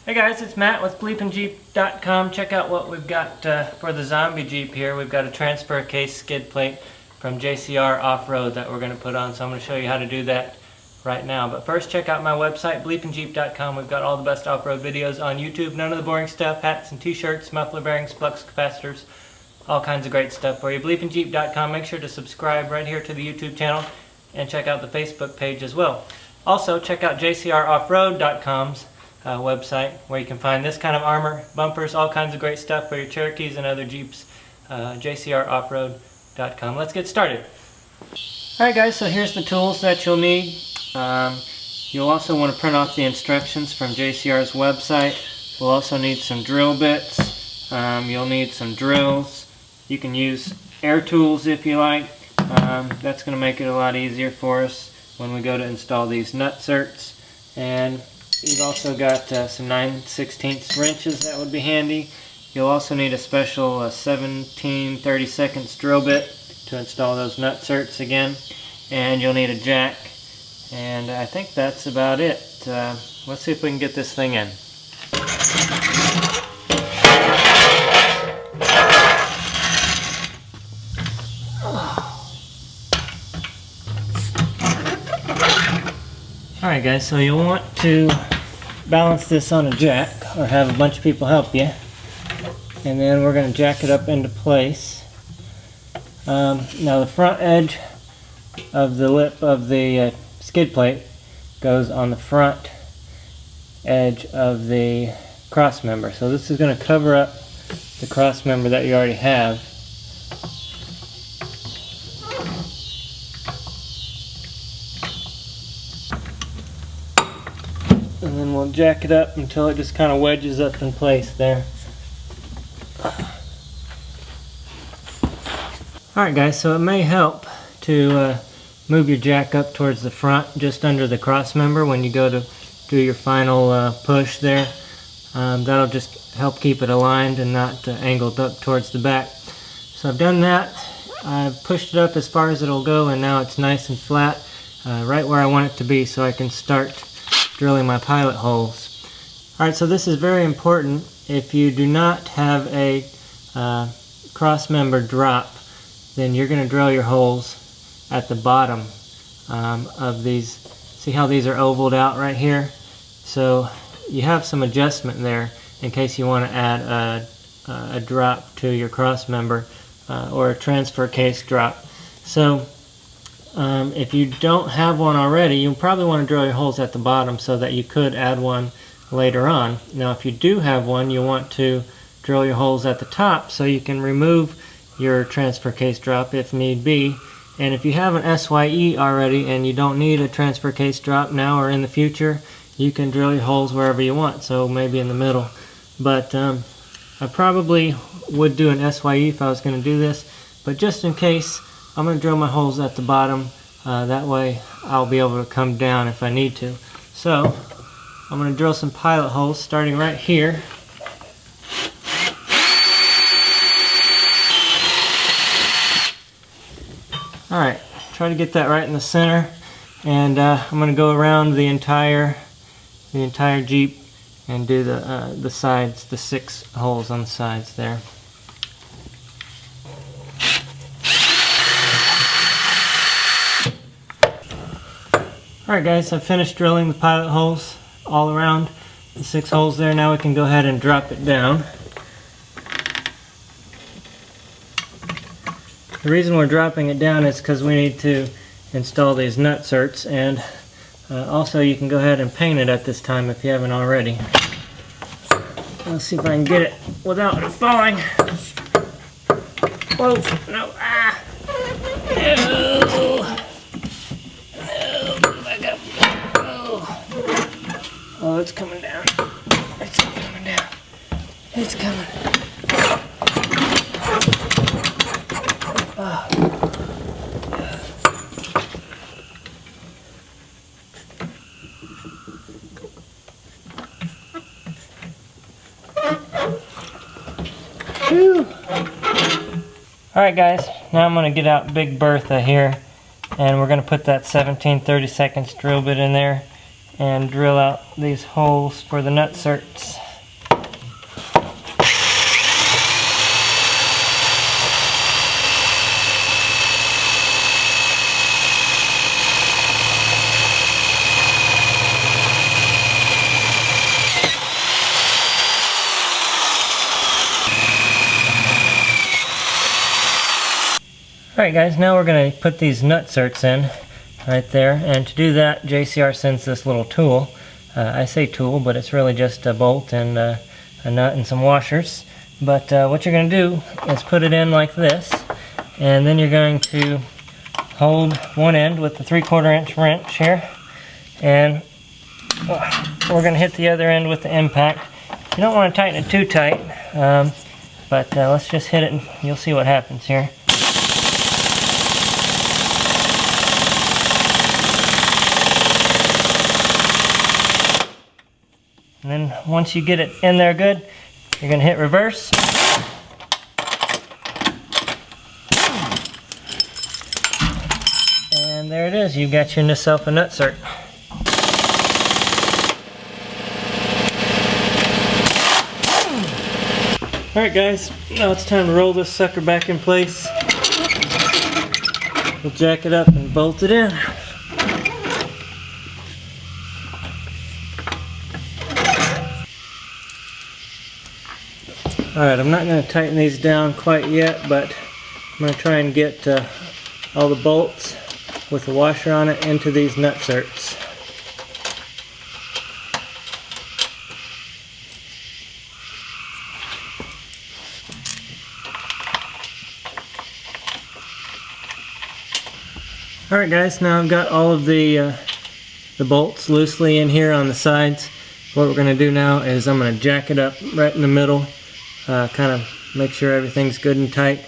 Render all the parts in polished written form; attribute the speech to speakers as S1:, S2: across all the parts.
S1: Hey guys, it's Matt with BleepinJeep.com. Check out what we've got for the zombie Jeep here. We've got a transfer case skid plate from JCR Offroad that we're going to put on, so I'm going to show you how to do that right now. But first, check out my website, BleepinJeep.com. We've got all the best off-road videos on YouTube. None of the boring stuff, hats and t-shirts, muffler bearings, flux capacitors, all kinds of great stuff for you. BleepinJeep.com. Make sure to subscribe right here to the YouTube channel and check out the Facebook page as well. Also, check out JCROffroad.com's website, where you can find this kind of armor, bumpers, all kinds of great stuff for your Cherokees and other Jeeps. JCROffroad.com. Let's get started. Alright guys, so here's the tools that you'll need. You'll also want to print off the instructions from JCR's website. We'll also need some drill bits. You'll need some drills. You can use air tools if you like. That's going to make it a lot easier for us when we go to install these nut certs. And you've also got some 9/16 wrenches that would be handy. You'll also need a special 17/32 drill bit to install those nut certs again. And you'll need a jack. And I think that's about it. Let's see if we can get this thing in. Alright guys, so you'll want to balance this on a jack, or have a bunch of people help you, and then we're going to jack it up into place. Now the front edge of the lip of the skid plate goes on the front edge of the cross member, so this is going to cover up the cross member that you already have. And then we'll jack it up until it just kind of wedges up in place there. Alright guys, so it may help to move your jack up towards the front, just under the cross member when you go to do your final push there. That'll just help keep it aligned and not angled up towards the back. So I've done that. I've pushed it up as far as it'll go, and now it's nice and flat, right where I want it to be, so I can start drilling my pilot holes. Alright, so this is very important. If you do not have a cross member drop, then you're going to drill your holes at the bottom of these. See how these are ovaled out right here? So you have some adjustment there in case you want to add a drop to your cross member, or a transfer case drop. So if you don't have one already, you'll probably want to drill your holes at the bottom so that you could add one later on. Now if you do have one, you want to drill your holes at the top so you can remove your transfer case drop if need be. And if you have an SYE already and you don't need a transfer case drop now or in the future, you can drill your holes wherever you want, so maybe in the middle. But I probably would do an SYE if I was going to do this, but just in case, I'm going to drill my holes at the bottom. That way I'll be able to come down if I need to. So I'm going to drill some pilot holes starting right here. Alright, try to get that right in the center, and I'm going to go around the entire Jeep and do the sides, the 6 holes on the sides there. Alright guys, I've finished drilling the pilot holes all around the 6 holes there. Now we can go ahead and drop it down. The reason we're dropping it down is because we need to install these nut certs, and also you can go ahead and paint it at this time if you haven't already. Let's see if I can get it without it falling. Whoa, no, ah! No! Back up. Oh, it's coming down. It's coming down. It's coming. Oh. Alright guys, now I'm going to get out Big Bertha here, and we're going to put that 17/32 drill bit in there and drill out these holes for the nut certs. Alright guys, now we're going to put these nut certs in right there, and to do that JCR sends this little tool. I say tool, but it's really just a bolt and a nut and some washers. But what you're going to do is put it in like this, and then you're going to hold one end with the 3/4 inch wrench here, and we're going to hit the other end with the impact. You don't want to tighten it too tight, but let's just hit it and you'll see what happens here. And then once you get it in there good, you're going to hit reverse. And there it is, you've got yourself a nut cert. Alright guys, now it's time to roll this sucker back in place. We'll jack it up and bolt it in. Alright, I'm not going to tighten these down quite yet, but I'm going to try and get all the bolts with the washer on it into these nut certs. Alright guys, now I've got all of the bolts loosely in here on the sides. What we're going to do now is I'm going to jack it up right in the middle. Kind of make sure everything's good and tight,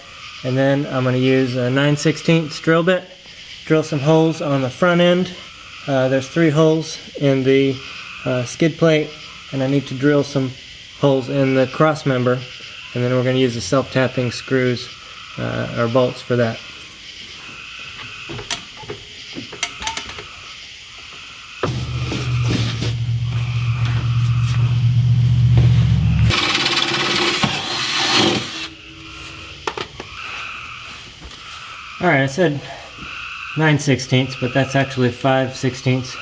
S1: and then I'm going to use a 9/16 drill bit, drill some holes on the front end. There's 3 holes in the skid plate, and I need to drill some holes in the cross member, and then we're going to use the self-tapping screws or bolts for that. Alright, I said 9/16, but that's actually 5/16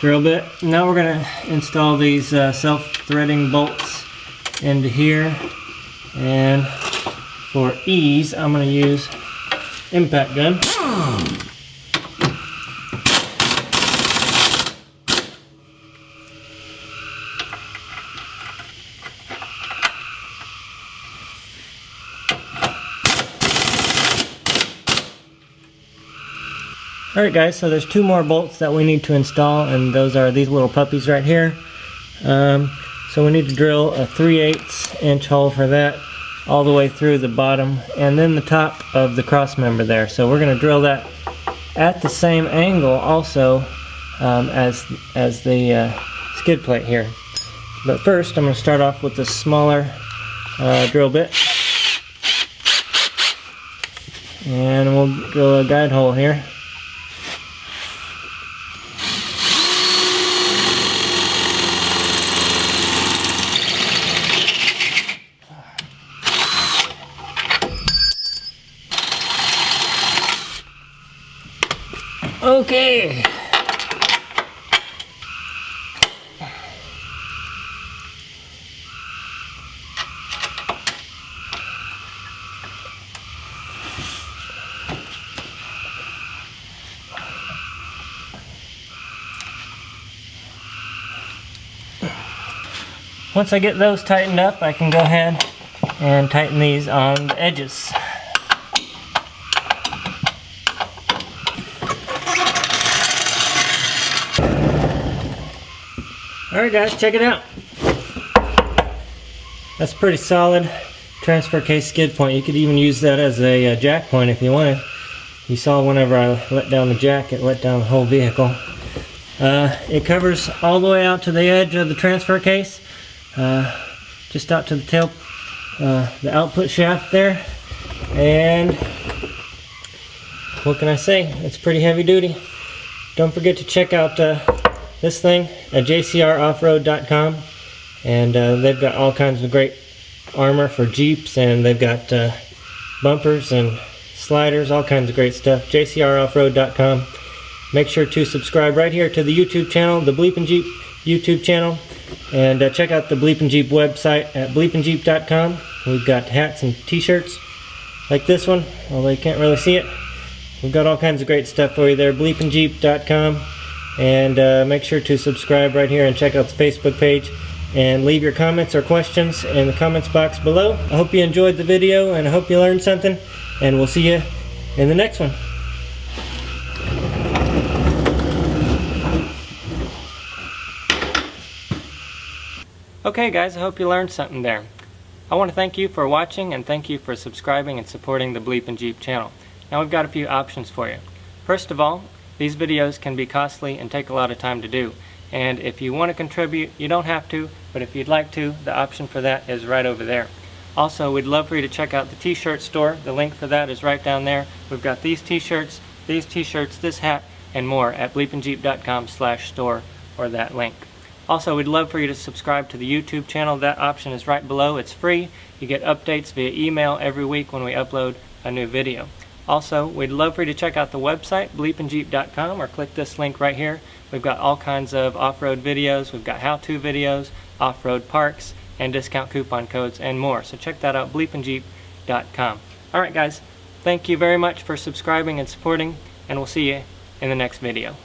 S1: drill bit. Now we're going to install these self-threading bolts into here, and for ease I'm going to use impact gun. Alright guys, so there's 2 more bolts that we need to install, and those are these little puppies right here. So we need to drill a 3/8 inch hole for that, all the way through the bottom and then the top of the cross member there. So we're going to drill that at the same angle also as the skid plate here. But first I'm going to start off with the smaller drill bit, and we'll drill a guide hole here. Okay. Once I get those tightened up, I can go ahead and tighten these on the edges. Alright guys, check it out. That's pretty solid transfer case skid point. You could even use that as a jack point if you wanted. You saw whenever I let down the jack, it let down the whole vehicle. It covers all the way out to the edge of the transfer case, just out to the tail, the output shaft there. And what can I say? It's pretty heavy duty. Don't forget to check out the this thing at JCROffroad.com, and they've got all kinds of great armor for Jeeps, and they've got bumpers and sliders, all kinds of great stuff. JCROffroad.com. Make sure to subscribe right here to the YouTube channel, the BleepinJeep YouTube channel, and check out the BleepinJeep website at BleepinJeep.com. We've got hats and t-shirts like this one, although you can't really see it. We've got all kinds of great stuff for you there, BleepinJeep.com, and make sure to subscribe right here and check out the Facebook page, and leave your comments or questions in the comments box below. I hope you enjoyed the video, and I hope you learned something, and we'll see you in the next one. Okay guys, I hope you learned something there. I want to thank you for watching, and thank you for subscribing and supporting the BleepinJeep channel. Now we've got a few options for you. First of all, these videos can be costly and take a lot of time to do. And if you want to contribute, you don't have to, but if you'd like to, the option for that is right over there. Also, we'd love for you to check out the t-shirt store. The link for that is right down there. We've got these t-shirts, this hat, and more at BleepinJeep.com/store, or that link. Also, we'd love for you to subscribe to the YouTube channel. That option is right below. It's free. You get updates via email every week when we upload a new video. Also, we'd love for you to check out the website, BleepinJeep.com, or click this link right here. We've got all kinds of off-road videos. We've got how-to videos, off-road parks, and discount coupon codes, and more. So check that out, BleepinJeep.com. Alright guys, thank you very much for subscribing and supporting, and we'll see you in the next video.